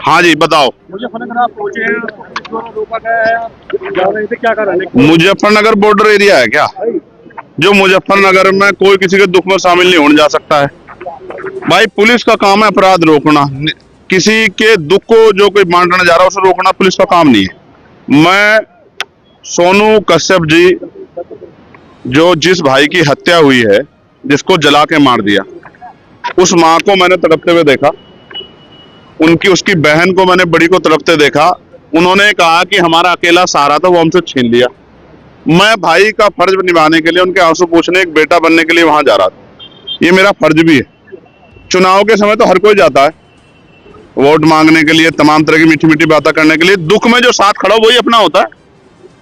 हाँ जी बताओ। मुजफ्फरनगर आप पहुंचे हैं, रोका गया है, जा रहे थे, क्या कर रहे हैं? मुजफ्फरनगर बॉर्डर एरिया है क्या? जो मुजफ्फरनगर में कोई किसी के दुख में शामिल नहीं होने जा सकता है। भाई पुलिस का काम है अपराध रोकना, किसी के दुख को जो कोई बांटने जा रहा है उसे रोकना पुलिस का काम नहीं है। मैं सोनू कश्यप जी, जो जिस भाई की हत्या हुई है, जिसको जला के मार दिया, उस माँ को मैंने तड़पते हुए देखा, उसकी बहन को मैंने बड़ी को तड़पते देखा। उन्होंने कहा कि हमारा अकेला सहारा था, वो हमसे छीन लिया। मैं भाई का फर्ज निभाने के लिए, उनके आंसू पूछने, एक बेटा बनने के लिए वहां जा रहा था। ये मेरा फर्ज भी है। चुनाव के समय तो हर कोई जाता है वोट मांगने के लिए, तमाम तरह की मीठी मीठी बातें करने के लिए। दुख में जो साथ खड़ा वही अपना होता है।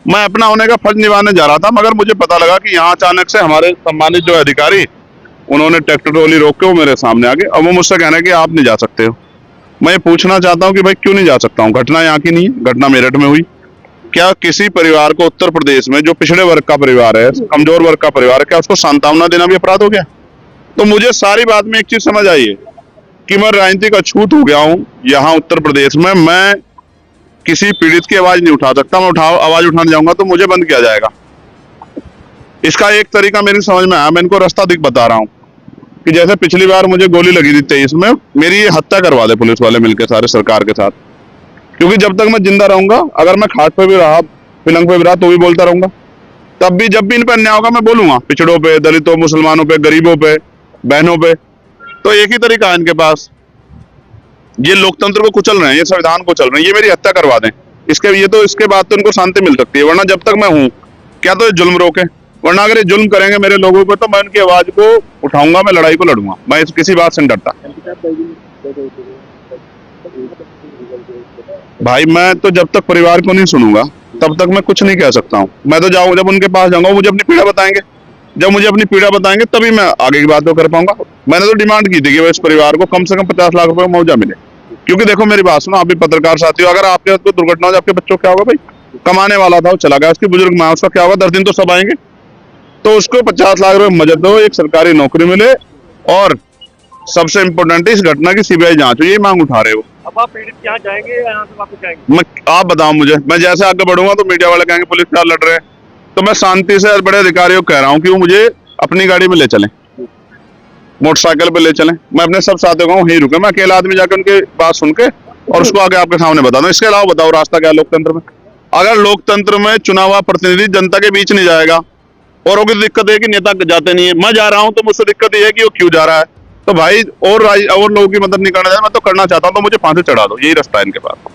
मैं अपना होने का फर्ज निभाने जा रहा था, मगर मुझे पता लगा कि यहाँ अचानक से हमारे सम्मानित जो अधिकारी, उन्होंने ट्रैक्टर ट्रॉली रोक के वो मेरे सामने आ गए। अब वो मुझसे कहना है कि आप नहीं जा सकते हो। मैं ये पूछना चाहता हूँ कि भाई क्यों नहीं जा सकता हूँ? घटना यहाँ की नहीं है, घटना मेरठ में हुई। क्या किसी परिवार को उत्तर प्रदेश में, जो पिछड़े वर्ग का परिवार है, कमजोर वर्ग का परिवार है, क्या उसको सांत्वना देना भी अपराध हो गया? तो मुझे सारी बात में एक चीज समझ आई है कि मैं राजनीतिक अछूत हो गया हूँ यहाँ उत्तर प्रदेश में। मैं किसी पीड़ित की आवाज नहीं उठा सकता। मैं आवाज उठाने जाऊंगा तो मुझे बंद किया जाएगा। इसका एक तरीका मेरी समझ में आया, मैं इनको रास्ता दिख बता रहा हूँ कि जैसे पिछली बार मुझे गोली लगी थी 23 में, मेरी ये हत्या करवा दे पुलिस वाले मिलकर सारे सरकार के साथ। क्योंकि जब तक मैं जिंदा रहूंगा, अगर मैं खाट पे भी रहा, पिलंग पे भी रहा, तो भी बोलता रहूंगा। तब भी जब भी इन पर अन्याय होगा मैं बोलूंगा, पिछड़ों पे, दलितों, मुसलमानों पे, गरीबों पे, बहनों पे। तो एक ही तरीका है इनके पास, ये लोकतंत्र को कुचल रहे हैं, ये संविधान को चल रहे हैं, ये मेरी हत्या करवा दें। इसके बाद तो इनको शांति मिल सकती है, वरना जब तक मैं हूं क्या तो ये जुल्म रोके। वरना अगर ये जुल्म करेंगे मेरे लोगों पे, तो मैं उनकी आवाज को उठाऊंगा, मैं लड़ाई को लड़ूंगा। मैं किसी बात से नहीं डरता भाई। मैं तो जब तक परिवार को नहीं सुनूंगा तब तक मैं कुछ नहीं कह सकता हूँ। मैं तो जाऊंगा, जब उनके पास जाऊंगा, मुझे अपनी पीड़ा बताएंगे। जब मुझे अपनी पीड़ा बताएंगे तभी मैं आगे की बात को कर पाऊंगा। मैंने तो डिमांड की थी कि इस परिवार को कम से कम 50 लाख रुपए का मुआवजा मिले। क्योंकि देखो मेरी बात सुनो, आप भी पत्रकार साथी हो, अगर आपके साथ कोई दुर्घटना हो, आपके बच्चों क्या होगा? भाई कमाने वाला था, वो चला गया, उसकी बुजुर्ग माँ, उसका क्या होगा? 10 दिन तो सब आएंगे। तो उसको 50 लाख रुपए मदद दो, एक सरकारी नौकरी मिले, और सबसे इम्पोर्टेंट है इस घटना की सीबीआई जांच हो। ये मांग उठा रहे हो। अब आप पीड़ित क्या जाएंगे या यहाँ से वापस जाएंगे? आप बताओ मुझे। मैं जैसे आगे बढ़ूंगा तो मीडिया वाले कहेंगे पुलिस क्या लड़ रहे हैं। तो मैं शांति से बड़े अधिकारियों को कह रहा हूँ कि वो मुझे अपनी गाड़ी में ले चलें, मोटरसाइकिल पे ले चलें। मैं अपने सब साथियों को वहीं रुके, मैं अकेला आदमी जाकर उनकी बात सुन के और उसको आगे आपके सामने बता दूं। इसके अलावा बताओ रास्ता क्या है लोकतंत्र में? अगर लोकतंत्र में चुनाव प्रतिनिधि जनता के बीच नहीं जाएगा, और की दिक्कत है कि नेता जाते नहीं है, मैं जा रहा हूं तो मुझसे दिक्कत ये है कि वो क्यों जा रहा है। तो भाई और लोगों की मदद नहीं करना चाहता, मैं तो करना चाहता हूं, तो मुझे फांसी चढ़ा दो, यही रास्ता है इनके पास।